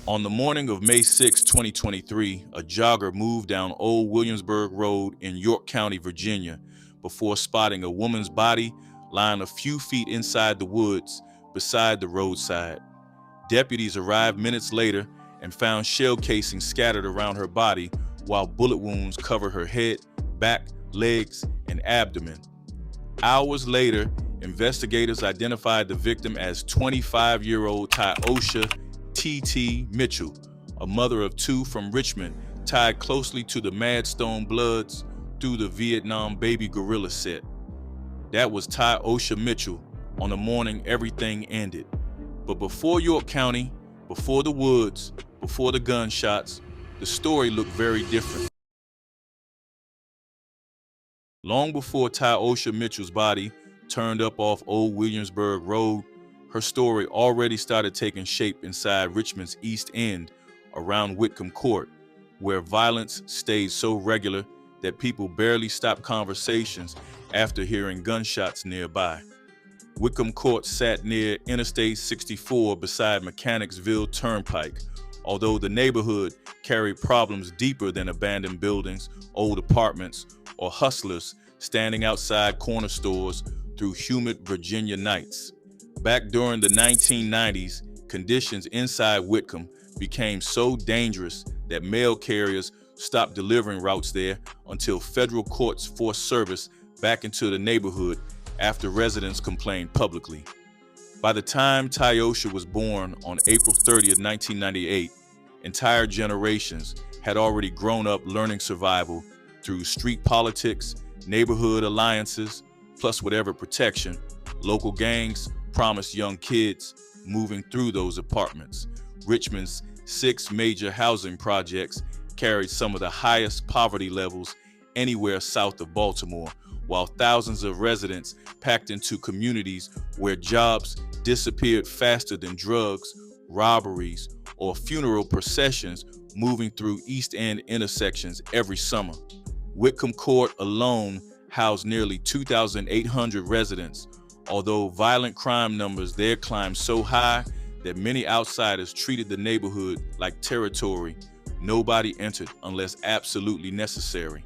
On the morning of May 6, 2023, a jogger moved down Old Williamsburg Road in York County, Virginia, before spotting a woman's body lying a few feet inside the woods beside the roadside. Deputies arrived minutes later and found shell casings scattered around her body, while bullet wounds covered her head, back, legs, and abdomen. Hours later, investigators identified the victim as 25-year-old Tyosha TeeTee Mitchell, a mother of two from Richmond, tied closely to the Madstone Bloods through the Vietnam baby gorilla set. That was Tyosha Mitchell on the morning everything ended. But before York County, before the woods, before the gunshots, the story looked very different. Long before Tyosha Mitchell's body turned up off Old Williamsburg Road, her story already started taking shape inside Richmond's East End around Whitcomb Court, where violence stayed so regular that people barely stopped conversations after hearing gunshots nearby. Whitcomb Court sat near Interstate 64 beside Mechanicsville Turnpike, although the neighborhood carried problems deeper than abandoned buildings, old apartments, or hustlers standing outside corner stores through humid Virginia nights. Back during the 1990s, conditions inside Whitcomb became so dangerous that mail carriers stopped delivering routes there until federal courts forced service back into the neighborhood after residents complained publicly. By the time Tyosha was born on April 30th, 1998, entire generations had already grown up learning survival through street politics, neighborhood alliances, plus whatever protection local gangs promised young kids moving through those apartments. Richmond's 6 major housing projects carried some of the highest poverty levels anywhere south of Baltimore, while thousands of residents packed into communities where jobs disappeared faster than drugs, robberies, or funeral processions moving through East End intersections every summer. Whitcomb Court alone housed nearly 2,800 residents, although violent crime numbers there climbed so high that many outsiders treated the neighborhood like territory nobody entered unless absolutely necessary.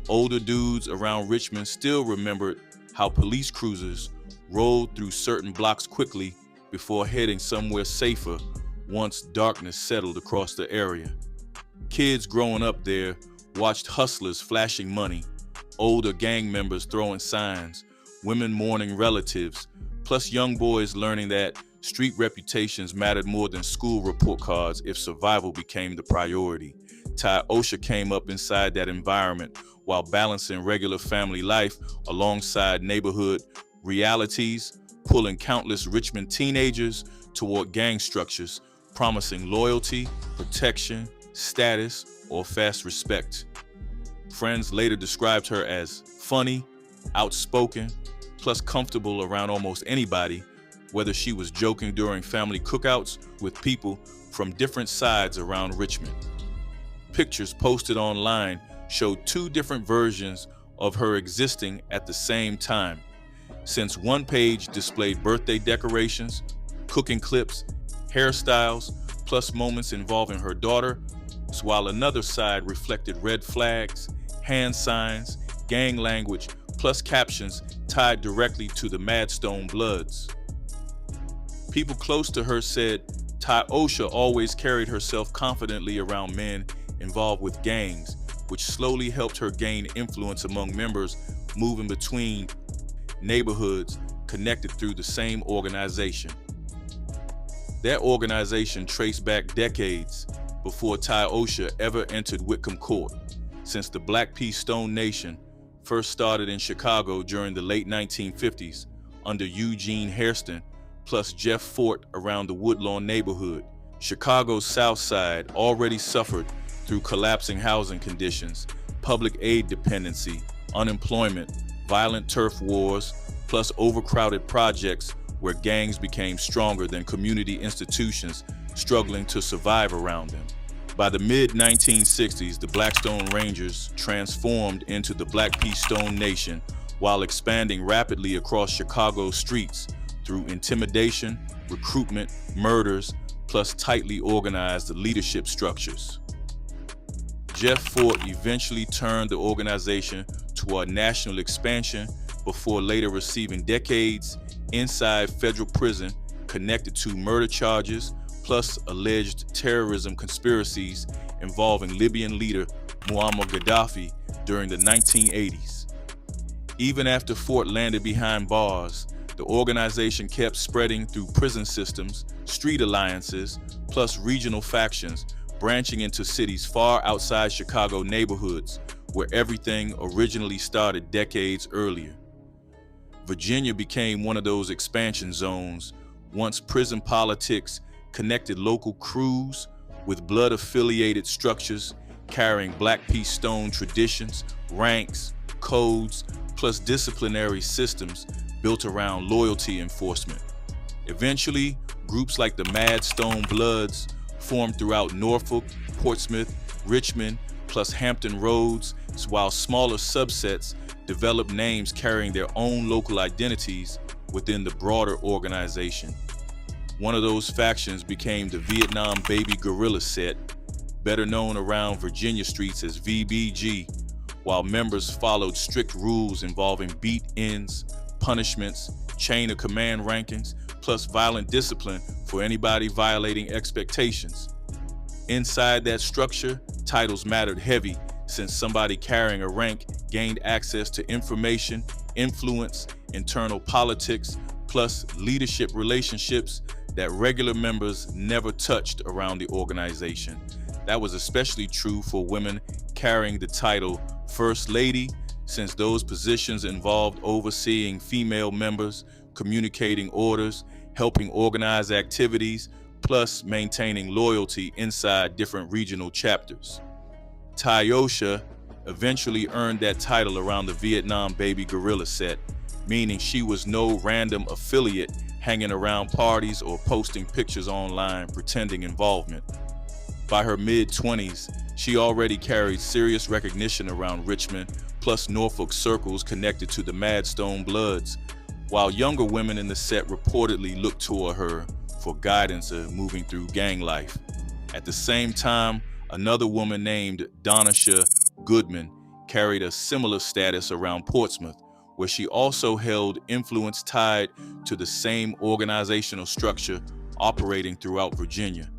Older dudes around Richmond still remembered how police cruisers rolled through certain blocks quickly before heading somewhere safer once darkness settled across the area. Kids growing up there watched hustlers flashing money, older gang members throwing signs, women mourning relatives, plus young boys learning that street reputations mattered more than school report cards if survival became the priority. Tyosha came up inside that environment while balancing regular family life alongside neighborhood realities, pulling countless Richmond teenagers toward gang structures, promising loyalty, protection, status, or fast respect. Friends later described her as funny, outspoken, plus comfortable around almost anybody, whether she was joking during family cookouts with people from different sides around Richmond. Pictures posted online showed 2 different versions of her existing at the same time, since one page displayed birthday decorations, cooking clips, hairstyles, plus moments involving her daughter, while another side reflected red flags, hand signs, gang language, plus captions tied directly to the Madstone Bloods. People close to her said Tyosha always carried herself confidently around men involved with gangs, which slowly helped her gain influence among members moving between neighborhoods connected through the same organization. That organization traced back decades before Tyosha ever entered Whitcomb Court, since the Black P. Stone Nation first started in Chicago during the late 1950s under Eugene Hairston, plus Jeff Fort around the Woodlawn neighborhood. Chicago's South Side already suffered through collapsing housing conditions, public aid dependency, unemployment, violent turf wars, plus overcrowded projects where gangs became stronger than community institutions struggling to survive around them. By the mid-1960s, the Blackstone Rangers transformed into the Black P. Stone Nation while expanding rapidly across Chicago's streets through intimidation, recruitment, murders, plus tightly organized leadership structures. Jeff Fort eventually turned the organization toward national expansion before later receiving decades inside federal prison connected to murder charges plus alleged terrorism conspiracies involving Libyan leader Muammar Gaddafi during the 1980s. Even after Fort landed behind bars, the organization kept spreading through prison systems, street alliances, plus regional factions, branching into cities far outside Chicago neighborhoods, where everything originally started decades earlier. Virginia became one of those expansion zones once prison politics connected local crews with blood-affiliated structures carrying Black Peace Stone traditions, ranks, codes, plus disciplinary systems built around loyalty enforcement. Eventually, groups like the Mad Stone Bloods formed throughout Norfolk, Portsmouth, Richmond, plus Hampton Roads, while smaller subsets developed names carrying their own local identities within the broader organization. One of those factions became the Vietnam Baby Guerrilla Set, better known around Virginia streets as VBG, while members followed strict rules involving beat-ins, punishments, chain of command rankings, plus violent discipline for anybody violating expectations. Inside that structure, titles mattered heavy, since somebody carrying a rank gained access to information, influence, internal politics, plus leadership relationships that regular members never touched around the organization. That was especially true for women carrying the title First Lady, since those positions involved overseeing female members, communicating orders, helping organize activities, plus maintaining loyalty inside different regional chapters. Tyosha eventually earned that title around the Vietnam Baby Guerrilla Set, meaning she was no random affiliate hanging around parties or posting pictures online pretending involvement. By her mid-20s, she already carried serious recognition around Richmond, plus Norfolk circles connected to the Mad Stone Bloods, while younger women in the set reportedly looked toward her for guidance of moving through gang life. At the same time, another woman named Donisha Goodman carried a similar status around Portsmouth, where she also held influence tied to the same organizational structure operating throughout Virginia.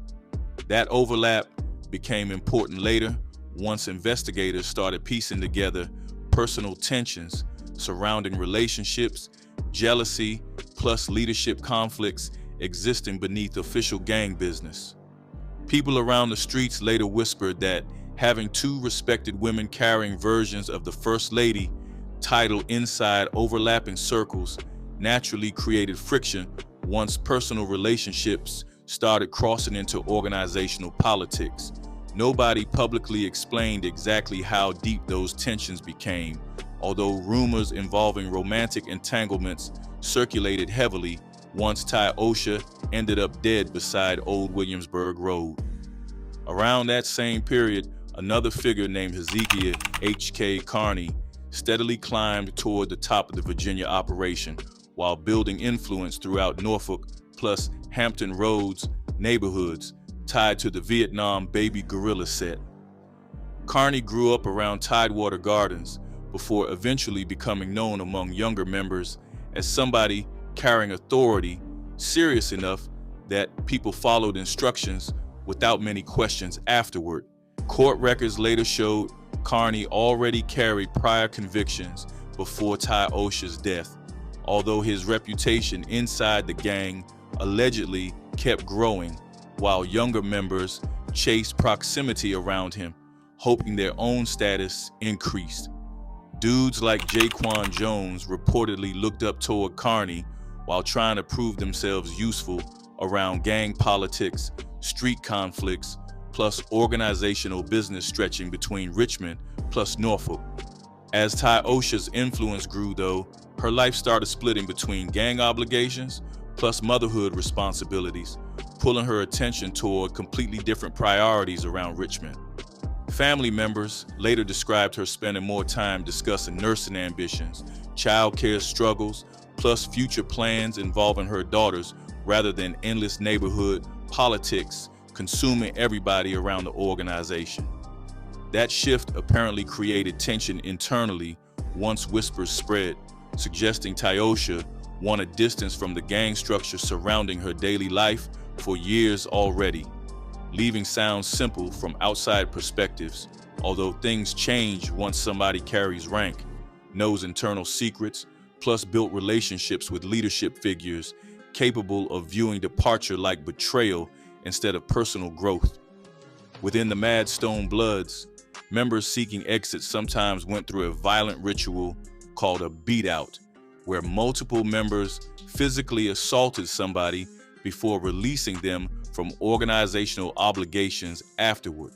That overlap became important later once investigators started piecing together personal tensions surrounding relationships, jealousy, plus leadership conflicts existing beneath official gang business. People around the streets later whispered that having two respected women carrying versions of the First Lady title inside overlapping circles naturally created friction once personal relationships started crossing into organizational politics. Nobody publicly explained exactly how deep those tensions became, although rumors involving romantic entanglements circulated heavily once Tyosha ended up dead beside Old Williamsburg Road. Around that same period, another figure named Hezekiah H.K. Carney steadily climbed toward the top of the Virginia operation while building influence throughout Norfolk, plus Hampton Roads neighborhoods tied to the Vietnam Baby Guerrilla Set. Carney grew up around Tidewater Gardens before eventually becoming known among younger members as somebody carrying authority serious enough that people followed instructions without many questions afterward. Court records later showed Carney already carried prior convictions before Tyosha's death, although his reputation inside the gang allegedly kept growing while younger members chased proximity around him, hoping their own status increased. Dudes like Jaquan Jones reportedly looked up toward Carney while trying to prove themselves useful around gang politics, street conflicts, plus organizational business stretching between Richmond plus Norfolk. As Tyosha's influence grew, though, her life started splitting between gang obligations plus motherhood responsibilities, pulling her attention toward completely different priorities around Richmond. Family members later described her spending more time discussing nursing ambitions, childcare struggles, plus future plans involving her daughters rather than endless neighborhood politics consuming everybody around the organization. That shift apparently created tension internally once whispers spread, suggesting Tyosha wanted distance from the gang structure surrounding her daily life for years already, leaving sounds simple from outside perspectives, although things change once somebody carries rank, knows internal secrets, plus built relationships with leadership figures capable of viewing departure like betrayal instead of personal growth. Within the Mad Stone Bloods, members seeking exit sometimes went through a violent ritual called a beat-out, where multiple members physically assaulted somebody before releasing them from organizational obligations afterward.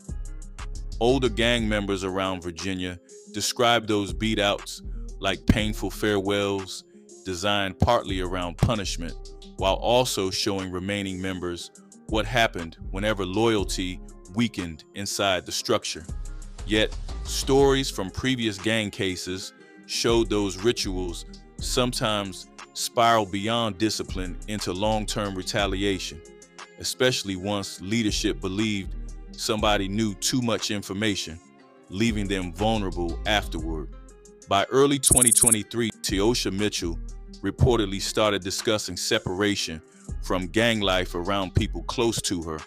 Older gang members around Virginia described those beat-outs like painful farewells designed partly around punishment, while also showing remaining members what happened whenever loyalty weakened inside the structure. Yet, stories from previous gang cases showed those rituals sometimes spiral beyond discipline into long-term retaliation, especially once leadership believed somebody knew too much information, leaving them vulnerable afterward. By early 2023, Tyosha Mitchell reportedly started discussing separation from gang life around people close to her,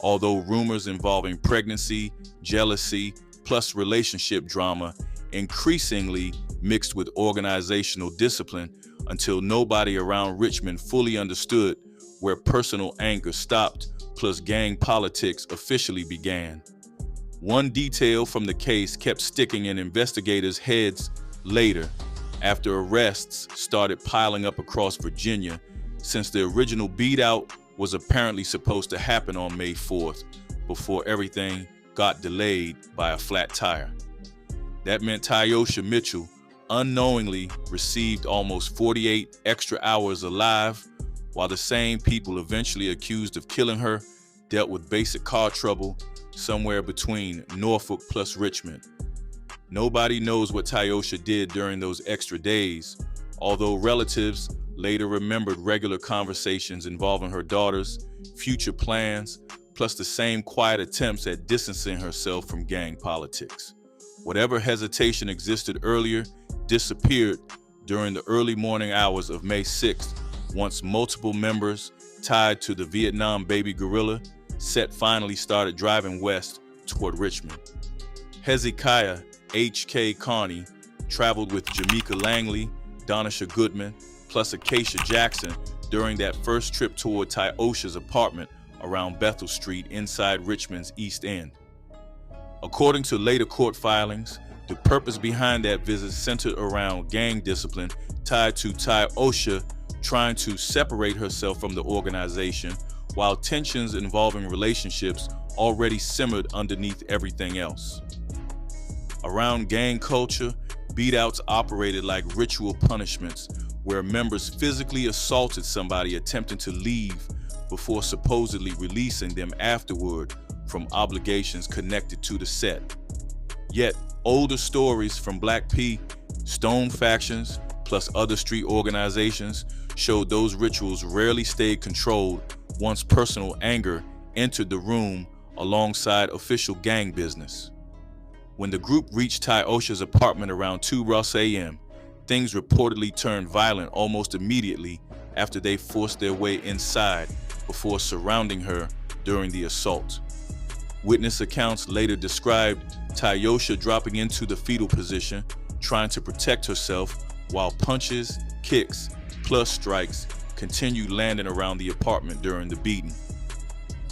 although rumors involving pregnancy, jealousy, plus relationship drama increasingly mixed with organizational discipline until nobody around Richmond fully understood where personal anger stopped plus gang politics officially began. One detail from the case kept sticking in investigators' heads later, after arrests started piling up across Virginia, since the original beat-out was apparently supposed to happen on May 4th, before everything got delayed by a flat tire. That meant Tyosha Mitchell unknowingly received almost 48 extra hours alive, while the same people eventually accused of killing her dealt with basic car trouble somewhere between Norfolk plus Richmond. Nobody knows what Tyosha did during those extra days, although relatives later remembered regular conversations involving her daughters, future plans, plus the same quiet attempts at distancing herself from gang politics. Whatever hesitation existed earlier disappeared during the early morning hours of May 6th, once multiple members tied to the Vietnam baby guerrilla set finally started driving west toward Richmond. Hezekiah H.K. Carney traveled with Jamaica Langley, Donisha Goodman, plus Acacia Jackson during that first trip toward Tyosha's apartment around Bethel Street inside Richmond's East End. According to later court filings, the purpose behind that visit centered around gang discipline tied to Tyosha trying to separate herself from the organization, while tensions involving relationships already simmered underneath everything else. Around gang culture, beat-outs operated like ritual punishments, where members physically assaulted somebody attempting to leave before supposedly releasing them afterward from obligations connected to the set. Yet, older stories from Black P, Stone factions, plus other street organizations showed those rituals rarely stayed controlled once personal anger entered the room alongside official gang business. When the group reached Tyosha's apartment around 2 a.m., things reportedly turned violent almost immediately after they forced their way inside before surrounding her during the assault. Witness accounts later described Tyosha dropping into the fetal position, trying to protect herself, while punches, kicks, plus strikes continued landing around the apartment during the beating.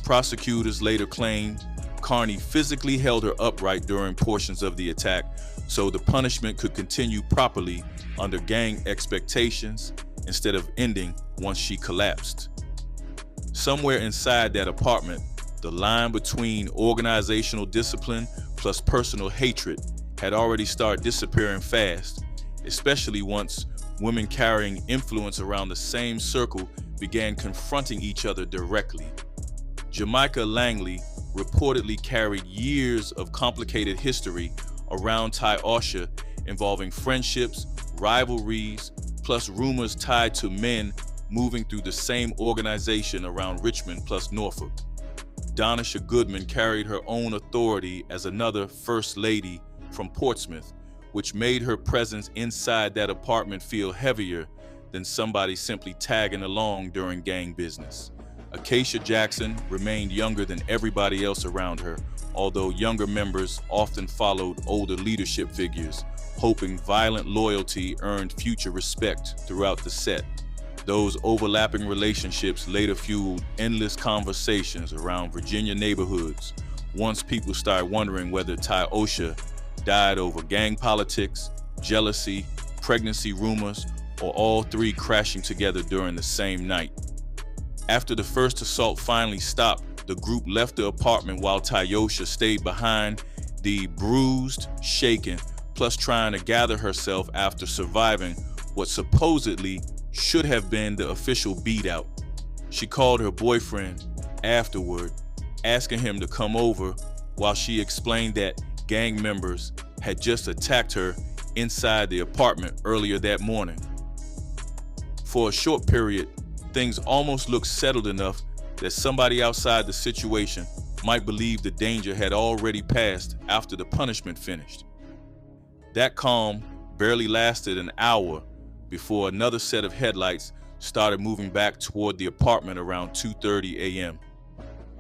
Prosecutors later claimed Carney physically held her upright during portions of the attack so the punishment could continue properly under gang expectations instead of ending once she collapsed. Somewhere inside that apartment, the line between organizational discipline plus personal hatred had already started disappearing fast, especially once women carrying influence around the same circle began confronting each other directly. Jamaica Langley reportedly carried years of complicated history around Tyosha involving friendships, rivalries, plus rumors tied to men moving through the same organization around Richmond plus Norfolk. Donisha Goodman carried her own authority as another First Lady from Portsmouth, which made her presence inside that apartment feel heavier than somebody simply tagging along during gang business. Acacia Jackson remained younger than everybody else around her, although younger members often followed older leadership figures, hoping violent loyalty earned future respect throughout the set. Those overlapping relationships later fueled endless conversations around Virginia neighborhoods once people started wondering whether TyOsha died over gang politics, jealousy, pregnancy rumors, or all three crashing together during the same night. After the first assault finally stopped, the group left the apartment while TyOsha stayed behind, the bruised, shaken, plus trying to gather herself after surviving what supposedly should have been the official beat out. She called her boyfriend afterward, asking him to come over while she explained that gang members had just attacked her inside the apartment earlier that morning. For a short period, things almost looked settled enough that somebody outside the situation might believe the danger had already passed after the punishment finished. That calm barely lasted an hour before another set of headlights started moving back toward the apartment around 2:30 a.m.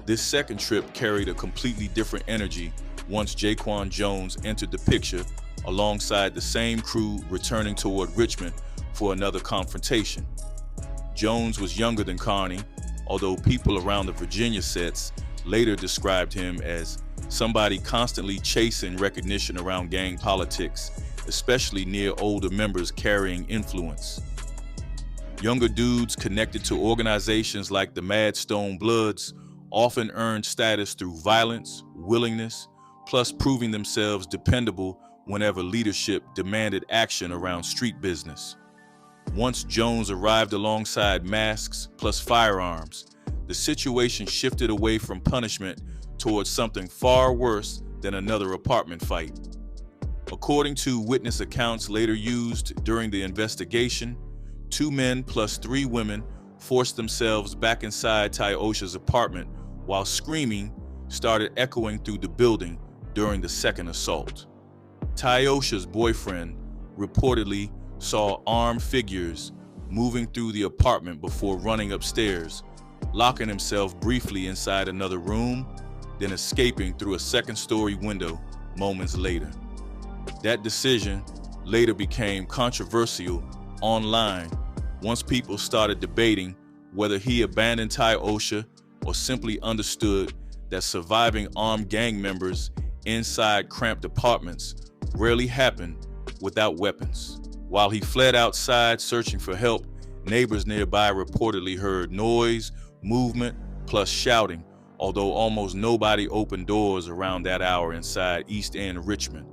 This second trip carried a completely different energy once Jaquan Jones entered the picture alongside the same crew returning toward Richmond for another confrontation. Jones was younger than Carney, although people around the Virginia sets later described him as somebody constantly chasing recognition around gang politics, especially near older members carrying influence. Younger dudes connected to organizations like the Mad Stone Bloods often earned status through violence, willingness, plus proving themselves dependable whenever leadership demanded action around street business. Once Jones arrived alongside masks plus firearms, the situation shifted away from punishment towards something far worse than another apartment fight. According to witness accounts later used during the investigation, 2 men plus 3 women forced themselves back inside TyOsha's apartment while screaming started echoing through the building during the second assault. TyOsha's boyfriend reportedly saw armed figures moving through the apartment before running upstairs, locking himself briefly inside another room, then escaping through a second-story window moments later. That decision later became controversial online once people started debating whether he abandoned TyOsha or simply understood that surviving armed gang members inside cramped apartments rarely happened without weapons. While he fled outside searching for help, neighbors nearby reportedly heard noise, movement, plus shouting, although almost nobody opened doors around that hour inside East End Richmond.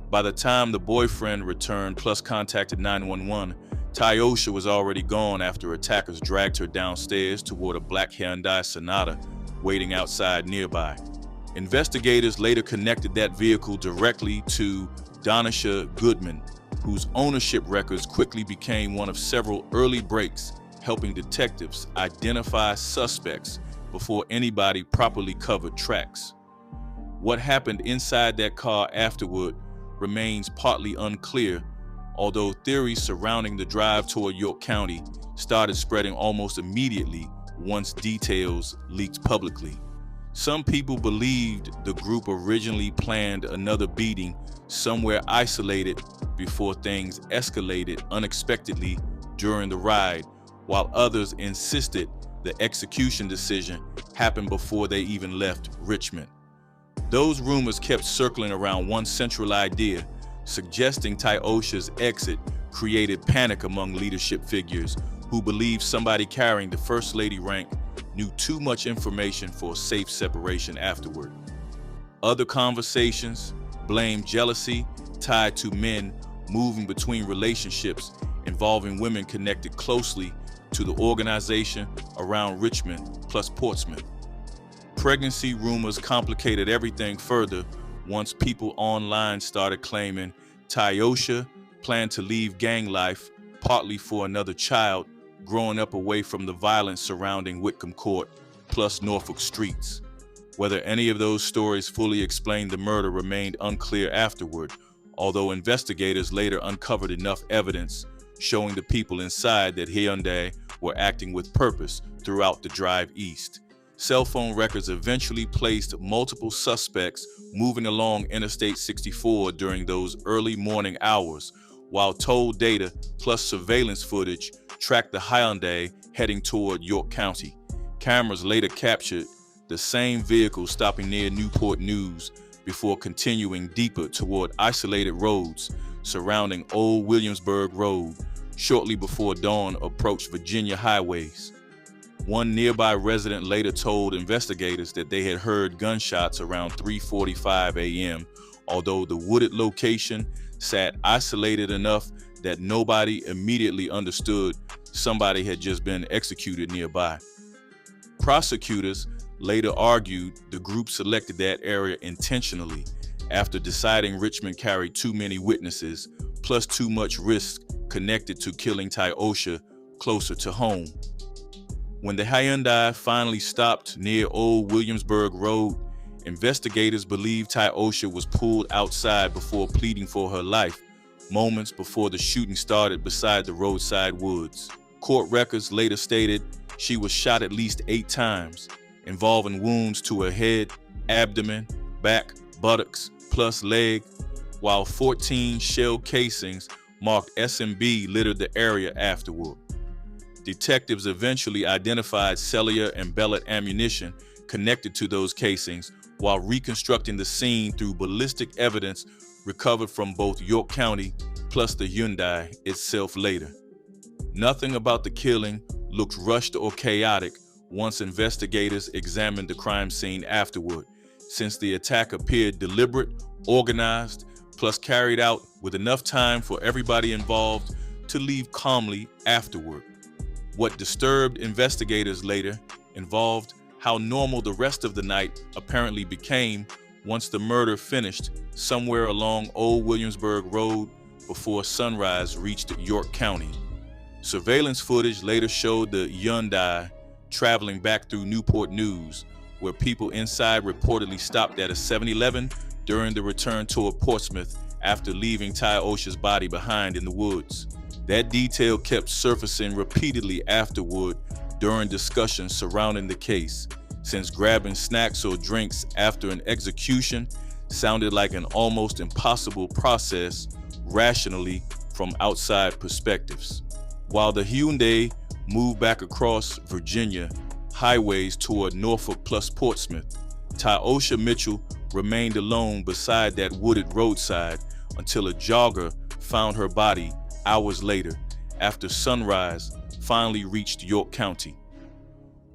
By the time the boyfriend returned plus contacted 911, TyOsha was already gone after attackers dragged her downstairs toward a black Hyundai Sonata waiting outside nearby. Investigators later connected that vehicle directly to Donisha Goodman, whose ownership records quickly became one of several early breaks, helping detectives identify suspects before anybody properly covered tracks. What happened inside that car afterward remains partly unclear, although theories surrounding the drive toward York County started spreading almost immediately once details leaked publicly. Some people believed the group originally planned another beating somewhere isolated before things escalated unexpectedly during the ride, while others insisted the execution decision happened before they even left Richmond. Those rumors kept circling around one central idea, suggesting TyOsha's exit created panic among leadership figures who believed somebody carrying the First Lady rank knew too much information for a safe separation afterward. Other conversations blamed jealousy tied to men moving between relationships involving women connected closely to the organization around Richmond plus Portsmouth. Pregnancy rumors complicated everything further once people online started claiming TyOsha planned to leave gang life partly for another child growing up away from the violence surrounding Whitcomb Court, plus Norfolk streets. Whether any of those stories fully explained the murder remained unclear afterward, although investigators later uncovered enough evidence showing the people inside that Hyundai were acting with purpose throughout the drive east. Cell phone records eventually placed multiple suspects moving along Interstate 64 during those early morning hours, while toll data plus surveillance footage tracked the Hyundai heading toward York County. Cameras later captured the same vehicle stopping near Newport News before continuing deeper toward isolated roads surrounding Old Williamsburg Road shortly before dawn approached Virginia highways. One nearby resident later told investigators that they had heard gunshots around 3:45 a.m., although the wooded location sat isolated enough that nobody immediately understood somebody had just been executed nearby. Prosecutors later argued the group selected that area intentionally after deciding Richmond carried too many witnesses, plus too much risk connected to killing Tyosha closer to home. When the Hyundai finally stopped near Old Williamsburg Road, investigators believe Tyosha was pulled outside before pleading for her life, moments before the shooting started beside the roadside woods. Court records later stated she was shot at least 8 times, involving wounds to her head, abdomen, back, buttocks, plus leg, while 14 shell casings marked S&B littered the area afterward. Detectives eventually identified cellular and pellet ammunition connected to those casings while reconstructing the scene through ballistic evidence recovered from both York County plus the Hyundai itself later. Nothing about the killing looked rushed or chaotic once investigators examined the crime scene afterward, since the attack appeared deliberate, organized, plus carried out with enough time for everybody involved to leave calmly afterward. What disturbed investigators later involved how normal the rest of the night apparently became once the murder finished somewhere along Old Williamsburg Road before sunrise reached York County. Surveillance footage later showed the Hyundai traveling back through Newport News, where people inside reportedly stopped at a 7-Eleven during the return toward Portsmouth after leaving Tyosha's body behind in the woods. That detail kept surfacing repeatedly afterward during discussions surrounding the case, since grabbing snacks or drinks after an execution sounded like an almost impossible process rationally from outside perspectives. While the Hyundai moved back across Virginia highways toward Norfolk plus Portsmouth, Tyosha Mitchell remained alone beside that wooded roadside until a jogger found her body hours later, after sunrise finally reached York County.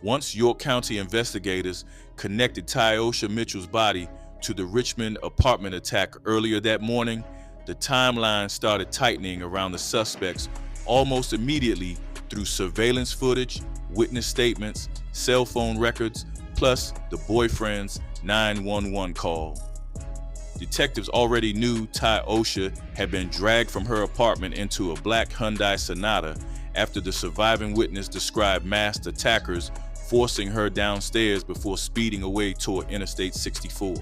Once York County investigators connected Tyosha Mitchell's body to the Richmond apartment attack earlier that morning, the timeline started tightening around the suspects almost immediately through surveillance footage, witness statements, cell phone records, plus the boyfriend's 911 call. Detectives already knew Tyosha had been dragged from her apartment into a black Hyundai Sonata after the surviving witness described masked attackers forcing her downstairs before speeding away toward Interstate 64.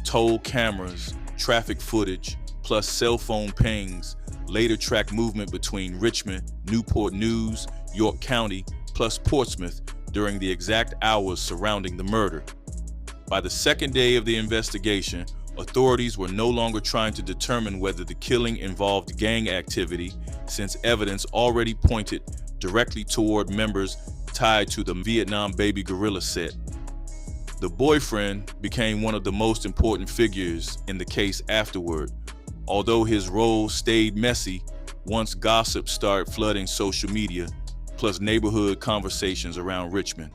Toll cameras, traffic footage, plus cell phone pings later tracked movement between Richmond, Newport News, York County, plus Portsmouth during the exact hours surrounding the murder. By the second day of the investigation, authorities were no longer trying to determine whether the killing involved gang activity, since evidence already pointed directly toward members tied to the Vietnam Baby Gorilla set. The boyfriend became one of the most important figures in the case afterward, although his role stayed messy once gossip started flooding social media, plus neighborhood conversations around Richmond.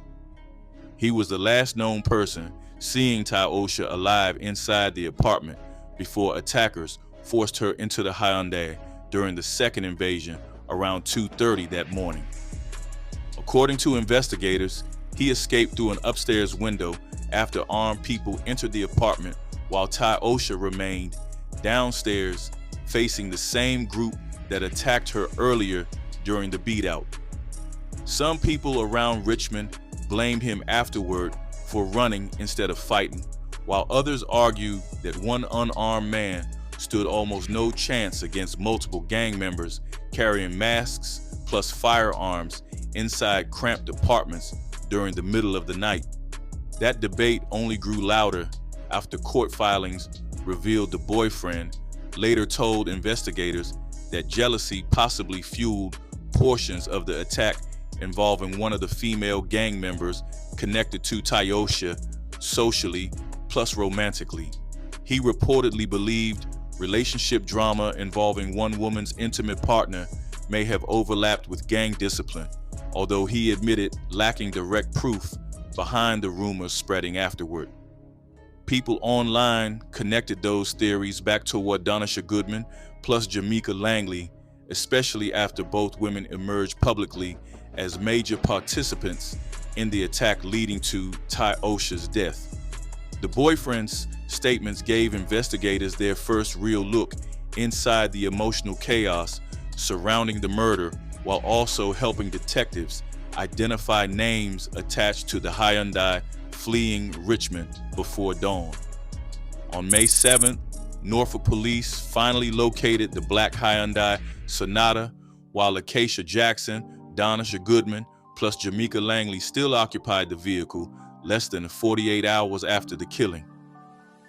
He was the last known person seeing Tyosha alive inside the apartment before attackers forced her into the Hyundai during the second invasion around 2:30 that morning. According to investigators, he escaped through an upstairs window after armed people entered the apartment, while Tyosha remained downstairs facing the same group that attacked her earlier during the beatout. Some people around Richmond blamed him afterward for running instead of fighting, while others argued that one unarmed man stood almost no chance against multiple gang members carrying masks plus firearms inside cramped apartments during the middle of the night. That debate only grew louder after court filings revealed the boyfriend later told investigators that jealousy possibly fueled portions of the attack involving one of the female gang members connected to Tyosha socially plus romantically. He reportedly believed relationship drama involving one woman's intimate partner may have overlapped with gang discipline, although he admitted lacking direct proof behind the rumors spreading afterward. People online connected those theories back to Wardanisha Goodman plus Jamaica Langley, especially after both women emerged publicly as major participants in the attack leading to Tyosha's death. The boyfriend's statements gave investigators their first real look inside the emotional chaos surrounding the murder, while also helping detectives identify names attached to the Hyundai fleeing Richmond before dawn. On May 7th, Norfolk police finally located the black Hyundai Sonata, while Acacia Jackson, Donisha Goodman, plus Jamaica Langley still occupied the vehicle less than 48 hours after the killing.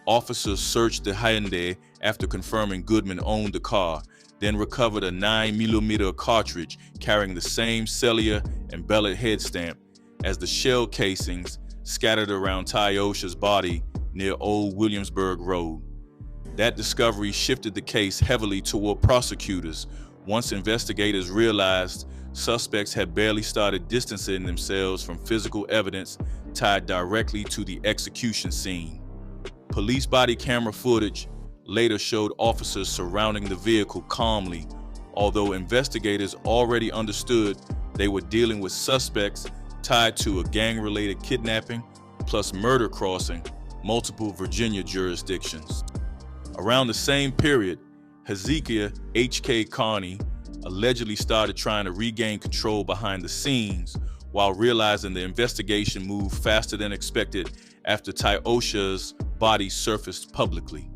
Officers searched the Hyundai after confirming Goodman owned the car, then recovered a 9mm cartridge carrying the same cellular and bellet head stamp as the shell casings scattered around Tyosha's body near Old Williamsburg Road. That discovery shifted the case heavily toward prosecutors once investigators realized suspects had barely started distancing themselves from physical evidence tied directly to the execution scene. Police body camera footage later showed officers surrounding the vehicle calmly, although investigators already understood they were dealing with suspects tied to a gang-related kidnapping plus murder crossing multiple Virginia jurisdictions. Around the same period, Hezekiah H.K. Carney allegedly started trying to regain control behind the scenes while realizing the investigation moved faster than expected after Tyosha's body surfaced publicly.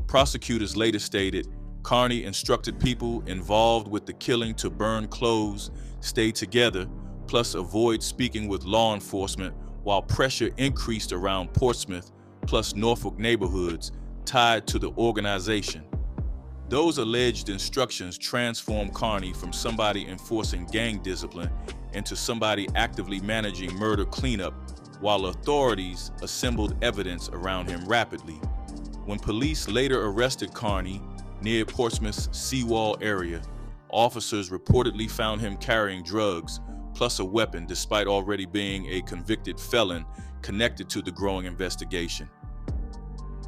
Prosecutors later stated Carney instructed people involved with the killing to burn clothes, stay together, plus avoid speaking with law enforcement while pressure increased around Portsmouth plus Norfolk neighborhoods tied to the organization. Those alleged instructions transformed Carney from somebody enforcing gang discipline into somebody actively managing murder cleanup, while authorities assembled evidence around him rapidly. When police later arrested Carney near Portsmouth's Seawall area, officers reportedly found him carrying drugs plus a weapon despite already being a convicted felon connected to the growing investigation.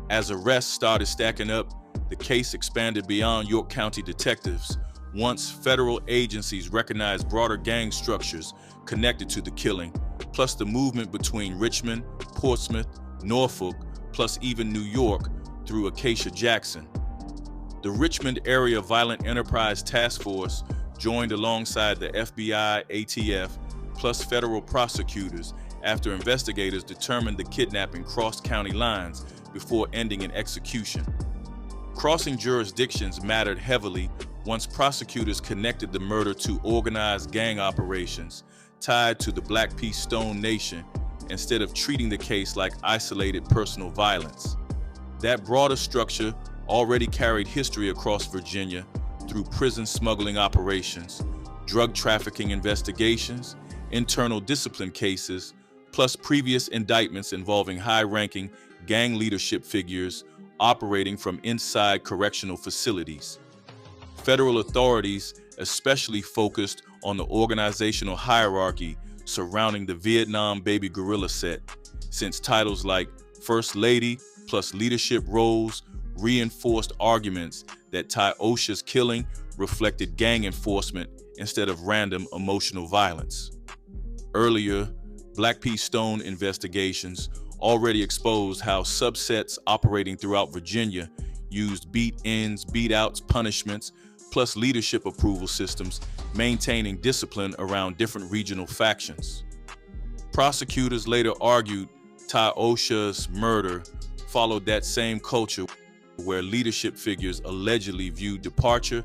As arrests started stacking up, the case expanded beyond York County detectives once federal agencies recognized broader gang structures connected to the killing, plus the movement between Richmond, Portsmouth, Norfolk, plus even New York through Acacia Jackson. The Richmond Area Violent Enterprise Task Force joined alongside the FBI, ATF, plus federal prosecutors after investigators determined the kidnapping crossed county lines before ending in execution. Crossing jurisdictions mattered heavily once prosecutors connected the murder to organized gang operations tied to the Black P. Stone Nation instead of treating the case like isolated personal violence. That broader structure already carried history across Virginia through prison smuggling operations, drug trafficking investigations, internal discipline cases, plus previous indictments involving high-ranking gang leadership figures operating from inside correctional facilities. Federal authorities especially focused on the organizational hierarchy surrounding the Vietnam baby gorilla set, since titles like First Lady plus leadership roles reinforced arguments that Tyosha's killing reflected gang enforcement instead of random emotional violence. Earlier, Black P. Stone investigations already exposed how subsets operating throughout Virginia used beat-ins, beat-outs, punishments, plus leadership approval systems, maintaining discipline around different regional factions. Prosecutors later argued Tyosha's murder followed that same culture where leadership figures allegedly viewed departure,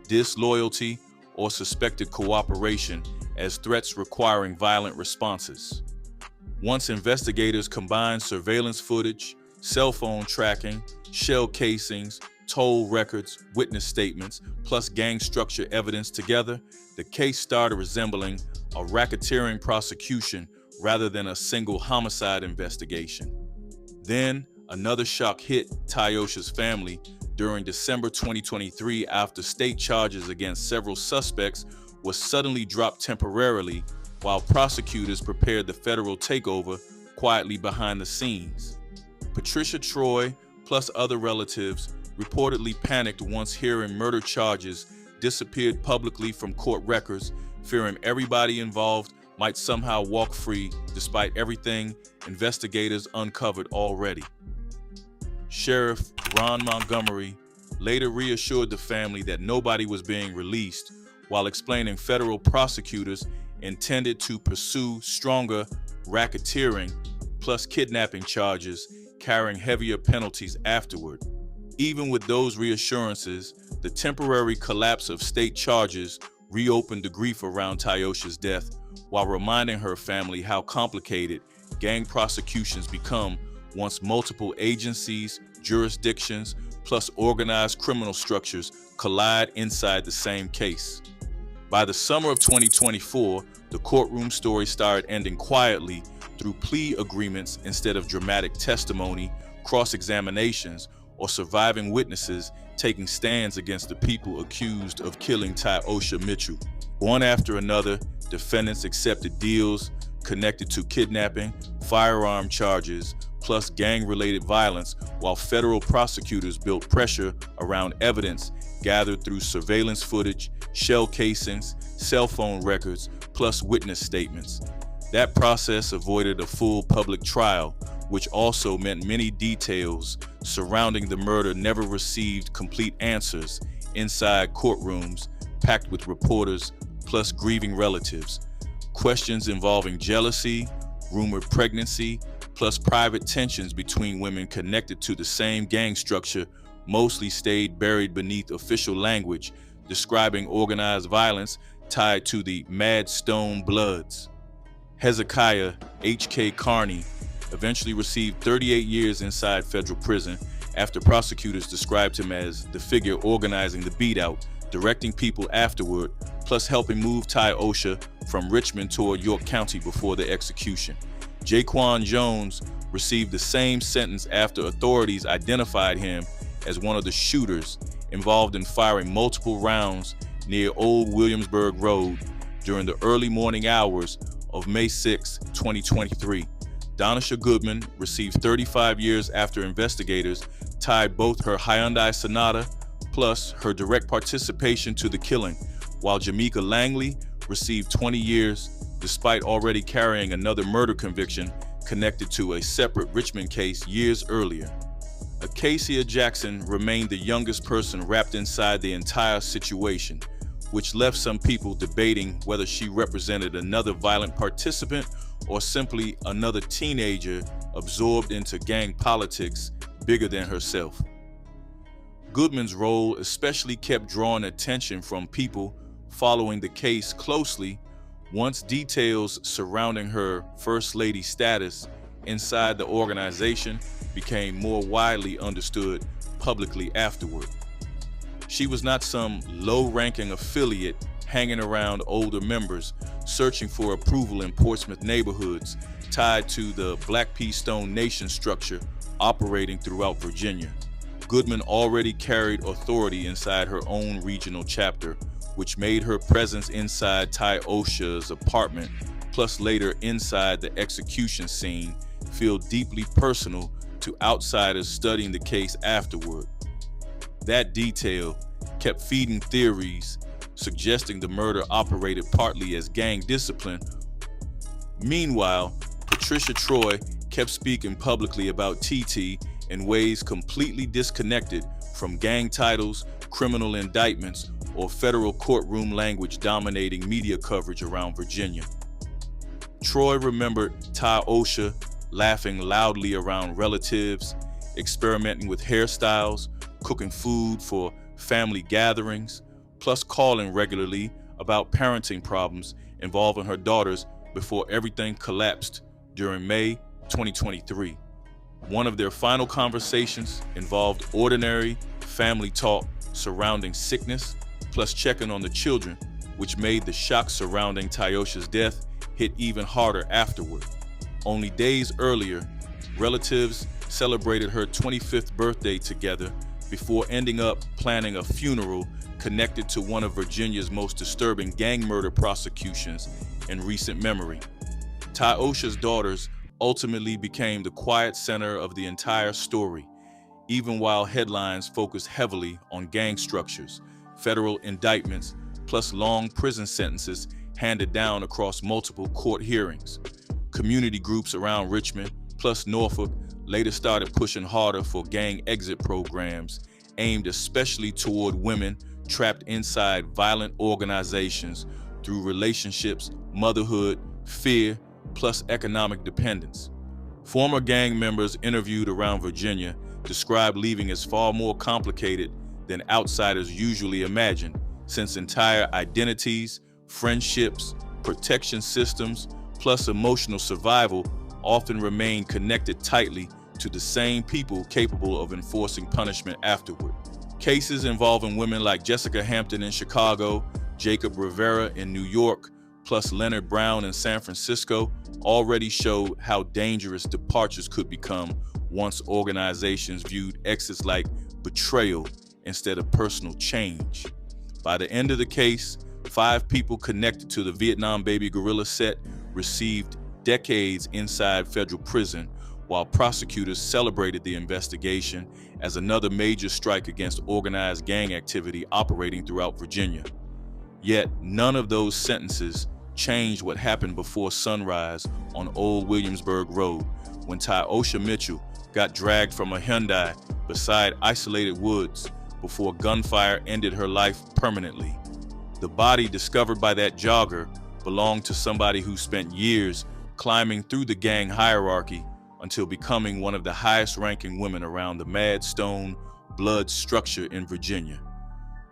disloyalty, or suspected cooperation as threats requiring violent responses. Once investigators combined surveillance footage, cell phone tracking, shell casings, toll records, witness statements, plus gang structure evidence together, the case started resembling a racketeering prosecution rather than a single homicide investigation. Then, another shock hit Tyosha's family during December 2023 after state charges against several suspects was suddenly dropped temporarily while prosecutors prepared the federal takeover quietly behind the scenes. Patricia Troy, plus other relatives, reportedly panicked once hearing murder charges disappeared publicly from court records, fearing everybody involved might somehow walk free despite everything investigators uncovered already. Sheriff Ron Montgomery later reassured the family that nobody was being released, while explaining federal prosecutors intended to pursue stronger racketeering plus kidnapping charges, carrying heavier penalties afterward. Even with those reassurances, the temporary collapse of state charges reopened the grief around Tyosha's death, while reminding her family how complicated gang prosecutions become once multiple agencies, jurisdictions, plus organized criminal structures collide inside the same case. By the summer of 2024, the courtroom story started ending quietly through plea agreements instead of dramatic testimony, cross-examinations, or surviving witnesses taking stands against the people accused of killing Tyosha Mitchell. One after another, defendants accepted deals connected to kidnapping, firearm charges, plus gang-related violence, while federal prosecutors built pressure around evidence gathered through surveillance footage, shell casings, cell phone records, plus witness statements. That process avoided a full public trial, which also meant many details surrounding the murder never received complete answers inside courtrooms packed with reporters plus grieving relatives. Questions involving jealousy, rumored pregnancy, plus private tensions between women connected to the same gang structure mostly stayed buried beneath official language describing organized violence tied to the Mad Stone Bloods. Hezekiah H.K. Carney eventually received 38 years inside federal prison after prosecutors described him as the figure organizing the beat-out, directing people afterward, plus helping move Tyosha from Richmond toward York County before the execution. Jaquan Jones received the same sentence after authorities identified him as one of the shooters involved in firing multiple rounds near Old Williamsburg Road during the early morning hours of May 6, 2023. Donisha Goodman received 35 years after investigators tied both her Hyundai Sonata plus her direct participation to the killing, while Jamaica Langley received 20 years despite already carrying another murder conviction connected to a separate Richmond case years earlier. Acacia Jackson remained the youngest person wrapped inside the entire situation, which left some people debating whether she represented another violent participant or simply another teenager absorbed into gang politics bigger than herself. Goodman's role especially kept drawing attention from people following the case closely once details surrounding her First Lady status inside the organization became more widely understood publicly afterward. She was not some low-ranking affiliate hanging around older members searching for approval in Portsmouth neighborhoods tied to the Black Pea Stone Nation structure operating throughout Virginia. Goodman already carried authority inside her own regional chapter, which made her presence inside Tyosha's apartment, plus later inside the execution scene, feel deeply personal to outsiders studying the case afterward. That detail kept feeding theories suggesting the murder operated partly as gang discipline. Meanwhile, Patricia Troy kept speaking publicly about TeeTee in ways completely disconnected from gang titles, criminal indictments, or federal courtroom language dominating media coverage around Virginia. Troy remembered Tyosha laughing loudly around relatives, experimenting with hairstyles, cooking food for family gatherings, plus calling regularly about parenting problems involving her daughters before everything collapsed during May 2023. One of their final conversations involved ordinary family talk surrounding sickness, plus checking on the children, which made the shock surrounding Tyosha's death hit even harder afterward. Only days earlier, relatives celebrated her 25th birthday together before ending up planning a funeral connected to one of Virginia's most disturbing gang murder prosecutions in recent memory. Tyosha's daughters ultimately became the quiet center of the entire story, even while headlines focused heavily on gang structures, federal indictments, plus long prison sentences handed down across multiple court hearings. Community groups around Richmond, plus Norfolk, later started pushing harder for gang exit programs aimed especially toward women trapped inside violent organizations through relationships, motherhood, fear, plus economic dependence. Former gang members interviewed around Virginia described leaving as far more complicated than outsiders usually imagine, since entire identities, friendships, protection systems, plus emotional survival often remain connected tightly to the same people capable of enforcing punishment afterward. Cases involving women like Jessica Hampton in Chicago, Jacob Rivera in New York, plus Leonard Brown in San Francisco already showed how dangerous departures could become once organizations viewed exits like betrayal instead of personal change. By the end of the case, 5 people connected to the Vietnam Baby Gorilla set received decades inside federal prison, while prosecutors celebrated the investigation as another major strike against organized gang activity operating throughout Virginia. Yet none of those sentences changed what happened before sunrise on Old Williamsburg Road when Tyosha Mitchell got dragged from a Hyundai beside isolated woods before gunfire ended her life permanently. The body discovered by that jogger belonged to somebody who spent years climbing through the gang hierarchy until becoming one of the highest-ranking women around the Mad Stone blood structure in Virginia.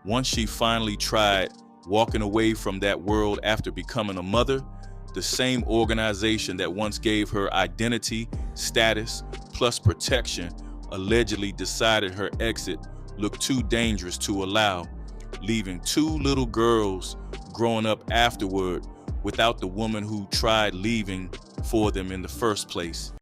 Once she finally tried walking away from that world after becoming a mother, the same organization that once gave her identity, status, plus protection allegedly decided her exit looked too dangerous to allow, leaving 2 little girls growing up afterward without the woman who tried leaving for them in the first place.